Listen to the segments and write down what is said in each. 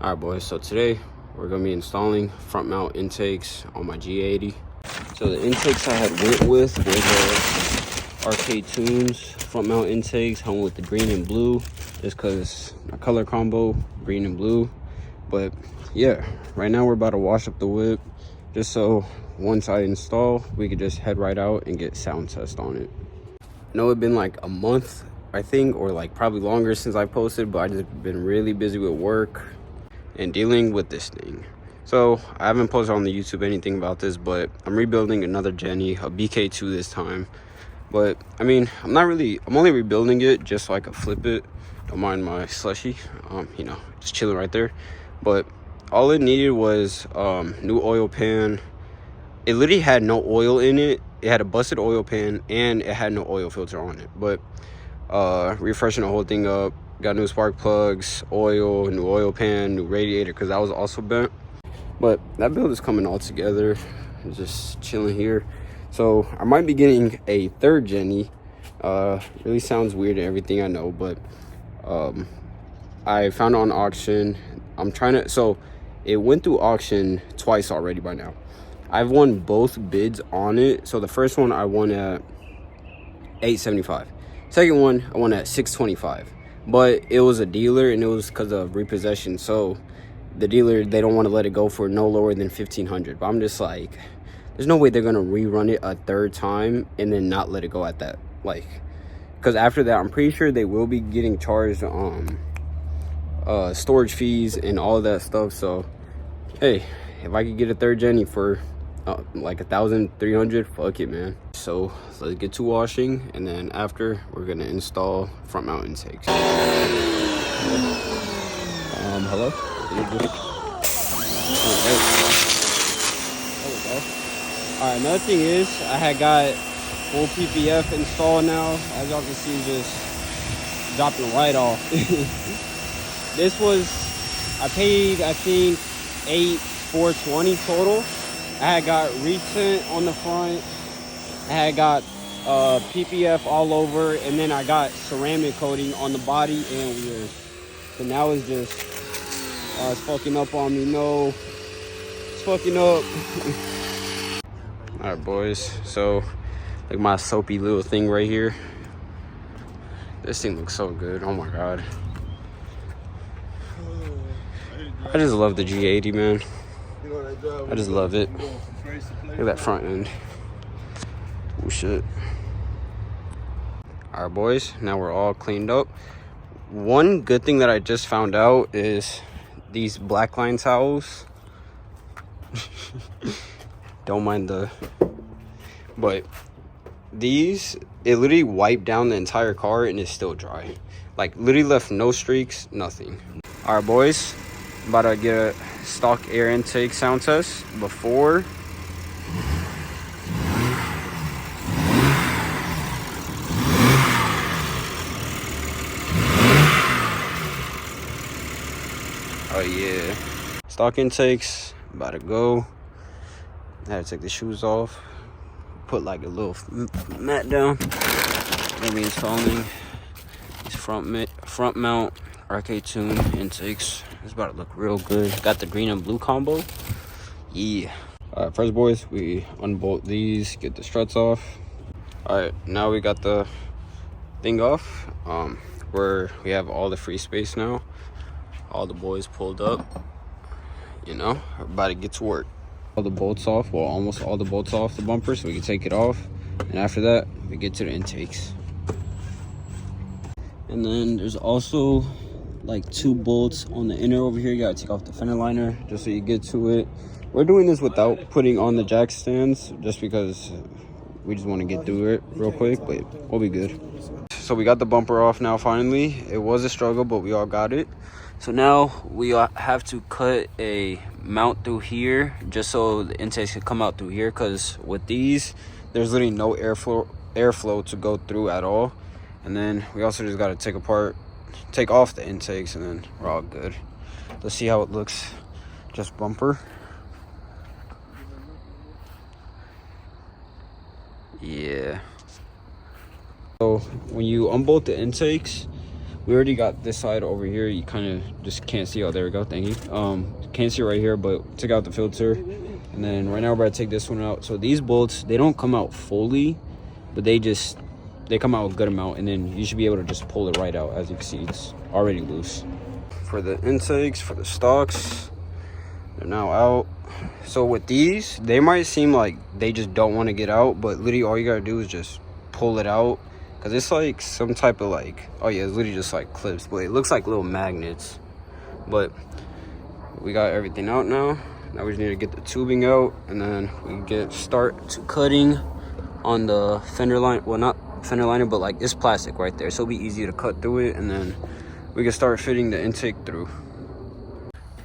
All right, boys, so today we're gonna be installing front mount intakes on my G80. So the intakes I had went with were the RKtunes front mount intakes. I went with the green and blue just because my color combo, green and blue. But yeah, right now we're about to wash up the whip just so once I install, we could just head right out and get sound test on it. I know it's been like a month, I think, or like probably longer since I posted, but I just been really busy with work and dealing with this thing. So I haven't posted on the YouTube anything about this, but I'm rebuilding another Jenny, a BK2 this time. But I mean, I'm only rebuilding it just so I could flip it. Don't mind my slushy, you know, just chilling right there. But all it needed was new oil pan. It literally had no oil in it. It had a busted oil pan and it had no oil filter on it. But refreshing the whole thing up, got new spark plugs, oil, new oil pan, new radiator because that was also bent. But that build is coming all together. I'm just chilling here. So I might be getting a third Jenny. Really sounds weird and everything, I know, but I found it on auction. So it went through auction twice already by now. I've won both bids on it. So the first one I won at $875. Second one I won at $625. But it was a dealer and it was because of repossession. So the dealer, they don't want to let it go for no lower than $1,500. But I'm just like, there's no way they're gonna rerun it a third time and then not let it go at that. Like, because after that, I'm pretty sure they will be getting charged storage fees and all that stuff. So hey, if I could get a third Jenny for like $1,300, fuck it, man. So let's get to washing, and then after we're gonna install front mount intakes. Hello? All right, another thing is I had got full PPF installed now. As y'all can see, just dropping right off. This was, I paid, I think, $8,420 total. I had got recent on the front. I had got PPF all over, and then I got ceramic coating on the body and wheels. So now it's just, it's fucking up on me. No, it's fucking up. All right, boys. So, like my soapy little thing right here. This thing looks so good. Oh my god. I just love the G80, man. I just love it. Look at that front end. Oh shit. All right, boys. Now we're all cleaned up. One good thing that I just found out is these black line towels. Don't mind but these, it literally wiped down the entire car and it's still dry. Like literally left no streaks, nothing. All right, boys, about to get a stock air intake sound test before. Oh yeah, stock intakes about to go. I had to take the shoes off, put like a little mat down. Gonna be installing these front mount RKtunes intakes. It's about to look real good. Got the green and blue combo. Yeah. All right, first, boys, we unbolt these, get the struts off. All right, now we got the thing off. Where we have all the free space now. All the boys pulled up. You know, we're about to get to work. All the bolts off, well, almost all the bolts off the bumper, so we can take it off. And after that, we get to the intakes. And then there's also like 2 bolts on the inner over here. You gotta take off the fender liner just so you get to it. We're doing this without putting on the jack stands just because we just want to get through it real quick, but we'll be good. So we got the bumper off now finally. It was a struggle, but we all got it. So now we have to cut a mount through here just so the intakes can come out through here, because with these there's literally no airflow to go through at all. And then we also just got to take off the intakes, and then we're all good. Let's see how it looks, just bumper. Yeah. So when you unbolt the intakes, we already got this side over here. You kind of just can't see. Oh, there we go. Thank you. Can't see right here, but took out the filter. And then right now we're about to take this one out. So these bolts, they don't come out fully, but they come out a good amount, and then you should be able to just pull it right out. As you can see, it's already loose. For the intakes, for the stocks, they're now out. So with these, they might seem like they just don't want to get out, but literally all you gotta do is just pull it out, because it's like some type of like, oh yeah, it's literally just like clips, but it looks like little magnets. But we got everything out now. Now we just need to get the tubing out, and then we start to cutting on the fender line. Well, not fender liner, but like it's plastic right there, so it'll be easy to cut through it, and then we can start fitting the intake through.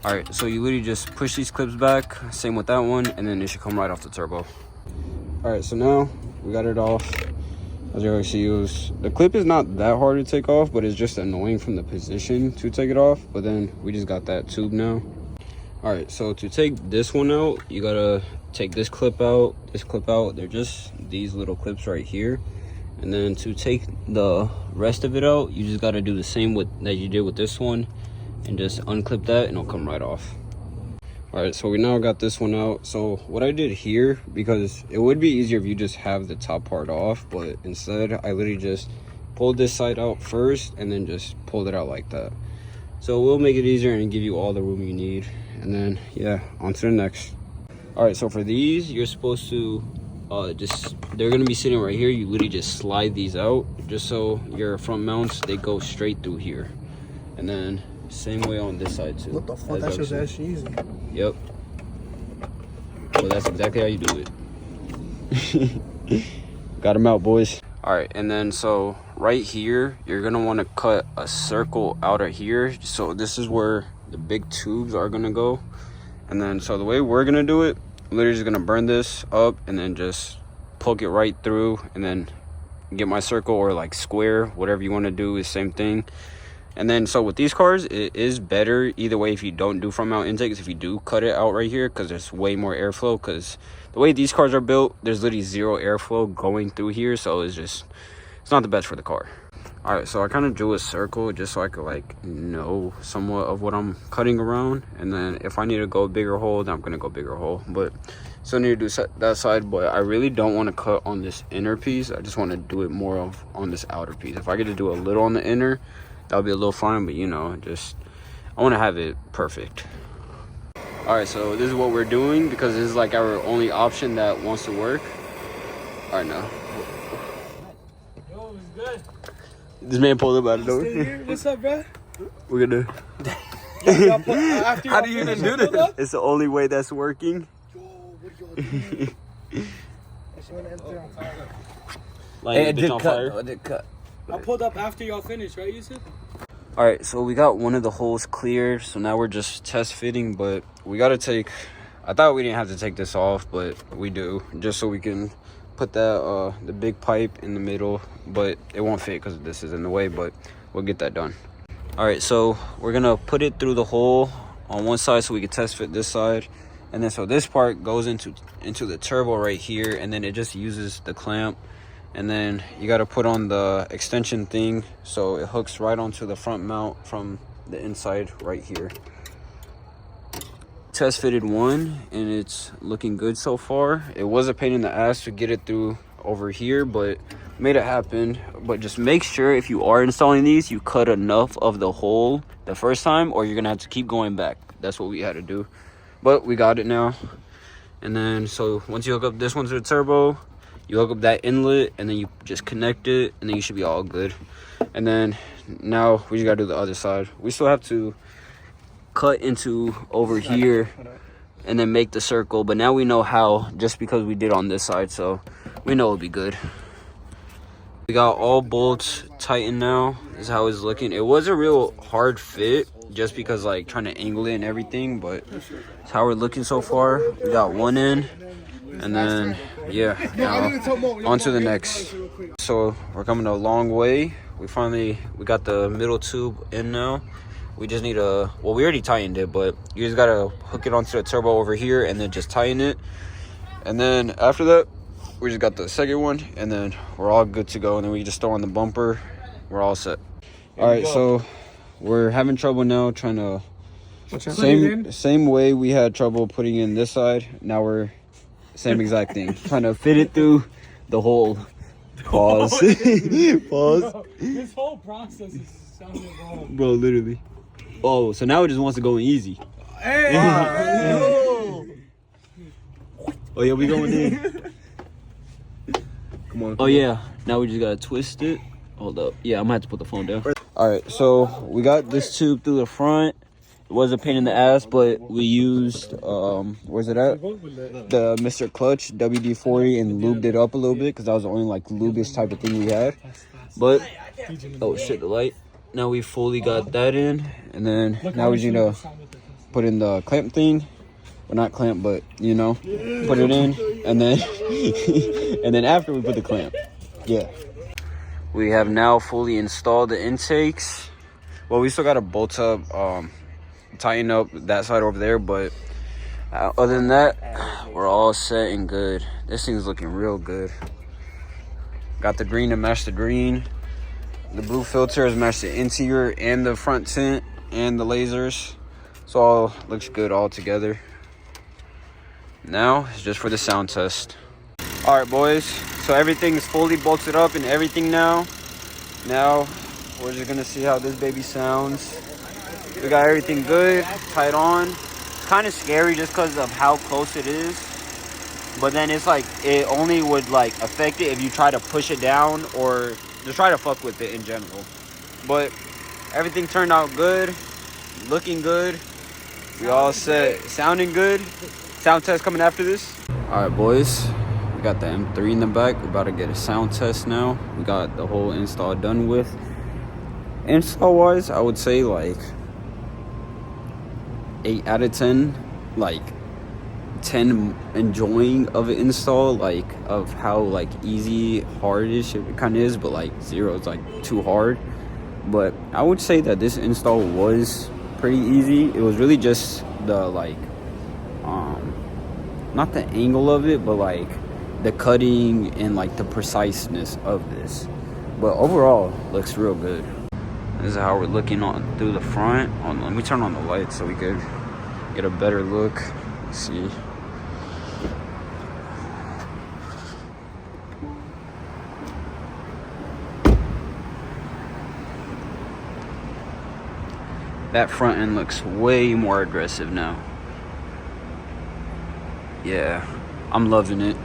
All right, so you literally just push these clips back, same with that one, and then it should come right off the turbo. All right, so now we got it off. As you already see, the clip is not that hard to take off, but it's just annoying from the position to take it off. But then we just got that tube now. All right, so to take this one out, you gotta take this clip out, They're just these little clips right here. And then to take the rest of it out, you just gotta do the same that you did with this one, and just unclip that and it'll come right off. All right, so we now got this one out. So what I did here, because it would be easier if you just have the top part off, but instead I literally just pulled this side out first and then just pulled it out like that. So we'll make it easier and give you all the room you need. And then yeah, on to the next. All right, so for these, you're supposed to they're gonna be sitting right here. You literally just slide these out, just so your front mounts, they go straight through here. And then same way on this side too. What the fuck? That's just that easy. Yep. So that's exactly how you do it. Got them out, boys. All right, and then so right here, you're gonna want to cut a circle out of here. So this is where the big tubes are gonna go. And then so the way we're gonna do it, I'm literally just gonna burn this up and then just poke it right through, and then get my circle or like square, whatever you want to do is same thing. And then so with these cars, it is better either way if you don't do front mount intakes, if you do cut it out right here, because there's way more airflow. Because the way these cars are built, there's literally zero airflow going through here, so it's not the best for the car. All right, so I kind of drew a circle just so I could like know somewhat of what I'm cutting around, and then if I need to go a bigger hole, then I'm gonna go bigger hole. But still need to do that side, but I really don't want to cut on this inner piece. I just want to do it more on this outer piece. If I get to do a little on the inner, that'll be a little fine, but you know, I want to have it perfect. All right, so this is what we're doing because this is like our only option that wants to work. All right, now. Yo, it's good. This man pulled up out of nowhere. What's up, bro? We're gonna. How do you even do this? It's the only way that's working. Yo, what y'all doing? Like, it did cut. It did cut. I pulled up after y'all finished, right, Yusuf? All right, so we got one of the holes cleared, so now we're just test fitting, but we gotta take, I thought we didn't have to take this off, but we do, just so we can put that the big pipe in the middle, but it won't fit because this is in the way, but we'll get that done. All right, so we're gonna put it through the hole on one side so we can test fit this side, and then so this part goes into the turbo right here, and then it just uses the clamp. And then you got to put on the extension thing so it hooks right onto the front mount from the inside right here. Test fitted one and it's looking good so far. It was a pain in the ass to get it through over here, but made it happen. But just make sure if you are installing these, you cut enough of the hole the first time, or you're gonna have to keep going back. That's what we had to do, but we got it now. And then so once you hook up this one to the turbo, you hook up that inlet, and then you just connect it, and then you should be all good. And then now we just gotta do the other side. We still have to cut into over here and then make the circle, but now we know how, just because we did on this side, so we know it'll be good. We got all bolts tightened now. This is how it's looking. It was a real hard fit just because like trying to angle it and everything, but it's how we're looking so far. We got one in, and then yeah, now on to the next. So we're coming a long way. We got the middle tube in now. We just need we already tightened it, but you just gotta hook it onto the turbo over here and then just tighten it. And then after that, we just got the second one, and then we're all good to go. And then we just throw on the bumper. We're all set. All right, so we're having trouble now trying to same way we had trouble putting in this side. Now we're same exact thing, trying to fit it through the hole. Pause. Pause. Bro, this whole process is sounding wrong. Bro, literally. Oh, so now it just wants to go easy. Hey! Oh yeah, we going in. Come on. Oh yeah, now we just gotta twist it. Hold up. Yeah, I'm gonna have to put the phone down. All right, so we got this tube through the front. It was a pain in the ass, but we used where's it at? The Mr. Clutch WD-40 and lubed it up a little bit because that was the only like lubest type of thing we had. But oh shit, the light. Now we fully got that in, and then now we just need to put in the clamp thing. Well, not clamp, but you know, put it in, and then and then after we put the clamp. Yeah. We have now fully installed the intakes. Well, we still got to bolt up, tighten up that side over there, but other than that, we're all set and good. This thing's looking real good. Got the green to match the green. The blue filter has matched the interior and the front tint and the lasers. So all looks good all together. Now it's just for the sound test. All right, boys. So everything's fully bolted up and everything now. Now we're just gonna see how this baby sounds. We got everything good, tied on. Kind of scary just because of how close it is. But then it's like it only would like affect it if you try to push it down or just try to fuck with it in general. But everything turned out good, looking good. We all set, sounding good. Sound test coming after this. All right, boys. We got the M3 in the back. We're about to get a sound test now. We got the whole install done with. Install-wise, I would say like 8 out of 10. Like 10 enjoying of an install, like of how like easy, hard-ish it kind of is, but like 0 is like too hard. But I would say that this install was pretty easy. It was really just the like not the angle of it, but like the cutting and like the preciseness of this. But overall, looks real good. This is how we're looking on through the front. Let me turn on the lights so we could get a better look. Let's see. That front end looks way more aggressive now. Yeah, I'm loving it.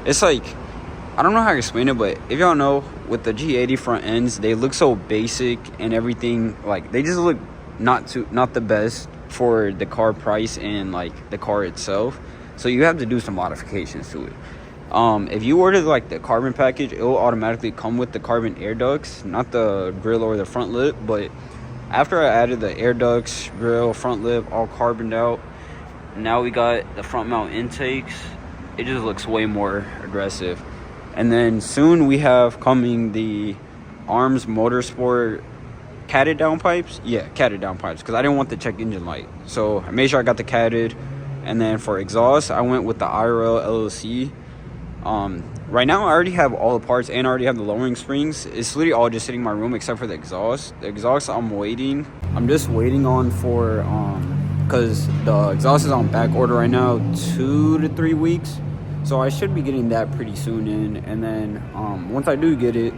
It's like, I don't know how to explain it, but if y'all know, with the G80 front ends, they look so basic and everything. Like, they just look not the best for the car price and like the car itself. So you have to do some modifications to it. If you order like the carbon package, it will automatically come with the carbon air ducts, not the grill or the front lip. But after I added the air ducts, grill, front lip, all carboned out, now we got the front mount intakes. It just looks way more aggressive. And then soon we have coming the Arms Motorsport catted downpipes. Yeah, catted downpipes, because I didn't want the check engine light. So I made sure I got the catted. And then for exhaust, I went with the IRL LLC. Right now I already have all the parts and I already have the lowering springs. It's literally all just sitting in my room except for the exhaust. The exhaust I'm waiting. I'm just waiting on for because the exhaust is on back order right now, 2 to 3 weeks. So I should be getting that pretty soon in. And then once I do get it,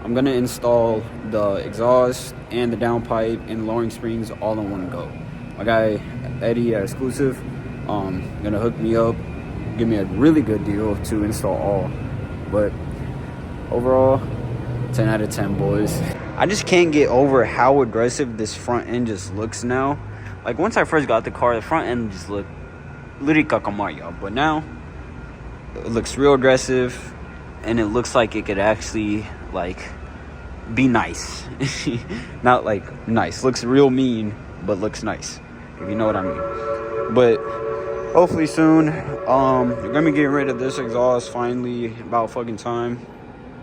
I'm gonna install the exhaust and the downpipe and lowering springs all in one go. My guy Eddie at Exclusive gonna hook me up, give me a really good deal to install all. But overall, 10 out of 10, boys. I just can't get over how aggressive this front end just looks now. Like, once I first got the car, the front end just looked literally kakamaya. But now, it looks real aggressive. And it looks like it could actually, like, be nice. Not, like, nice. Looks real mean, but looks nice. If you know what I mean. But hopefully soon, you're gonna be getting rid of this exhaust finally. About fucking time.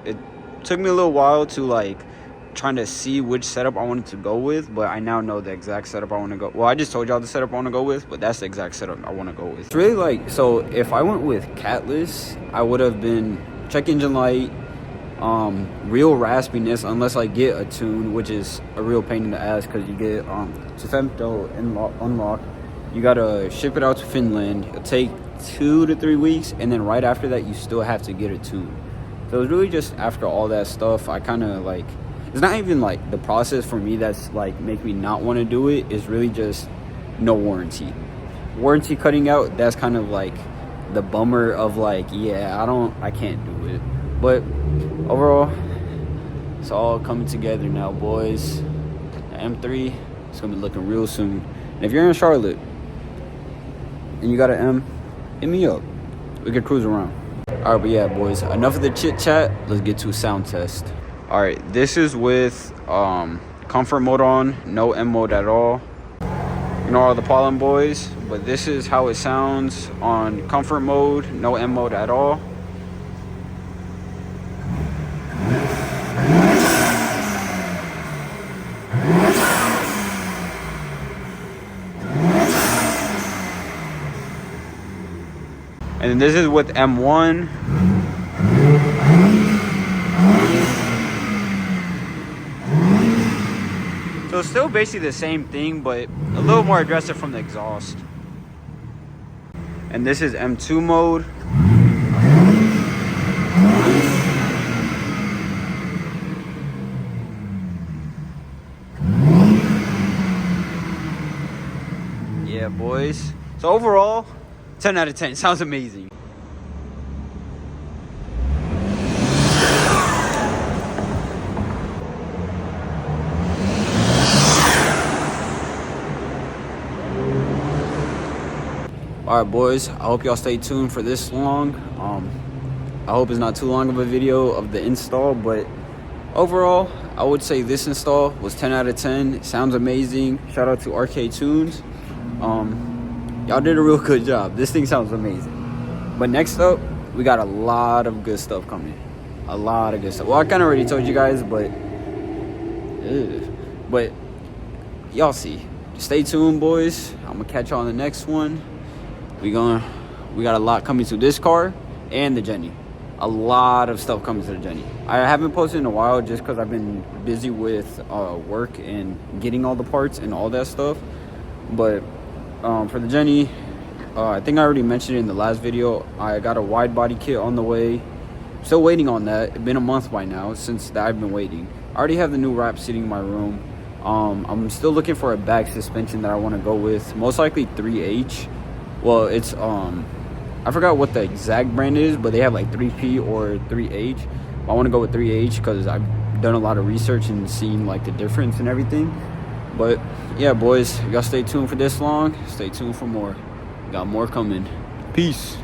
It took me a little while to like trying to see which setup I wanted to go with, but I now know the exact setup I want to go. Well, I just told y'all the setup I want to go with, but that's the exact setup I want to go with. It's really like, so if I went with catless, I would have been check engine light, real raspiness unless I get a tune, which is a real pain in the ass because you get to femto unlock. You gotta ship it out to Finland. It'll take 2 to 3 weeks, and then right after that, you still have to get a tune. So it's really just after all that stuff, I kind of like. It's not even like the process for me that's like make me not want to do it. It's really just no warranty. Warranty cutting out. That's kind of like the bummer of like, yeah, I can't do it. But overall, it's all coming together now, boys. The M3, it's gonna be looking real soon. And if you're in Charlotte and you got an M, hit me up. We could cruise around. All right, but yeah, boys, enough of the chit chat. Let's get to a sound test. All right, this is with comfort mode on, no M mode at all. You know all the pollen boys, but this is how it sounds on comfort mode, no M mode at all. And then this is with M1. So it's still basically the same thing, but a little more aggressive from the exhaust. And this is M2 mode. Yeah, boys. So overall, 10 out of 10. Sounds amazing. All right, boys, I hope y'all stay tuned for this long. I hope it's not too long of a video of the install, but overall, I would say this install was 10 out of 10. It sounds amazing. Shout out to RKtunes. Y'all did a real good job. This thing sounds amazing. But next up, we got a lot of good stuff coming. A lot of good stuff. Well, I kind of already told you guys, but y'all see. Stay tuned, boys. I'm gonna catch y'all on the next one. We got a lot coming to this car and the Jenny. A lot of stuff coming to the Jenny. I haven't posted in a while just because I've been busy with work and getting all the parts and all that stuff. But for the Jenny, I think I already mentioned it in the last video. I got a wide body kit on the way. Still waiting on that. It's been a month by now since I've been waiting. I already have the new wrap sitting in my room. I'm still looking for a back suspension that I want to go with. Most likely 3H. Well, it's I forgot what the exact brand is, but they have like 3P or 3H. I want to go with 3H because I've done a lot of research and seen like the difference and everything. But yeah, boys, y'all stay tuned for this long. Stay tuned for more. Got more coming. Peace.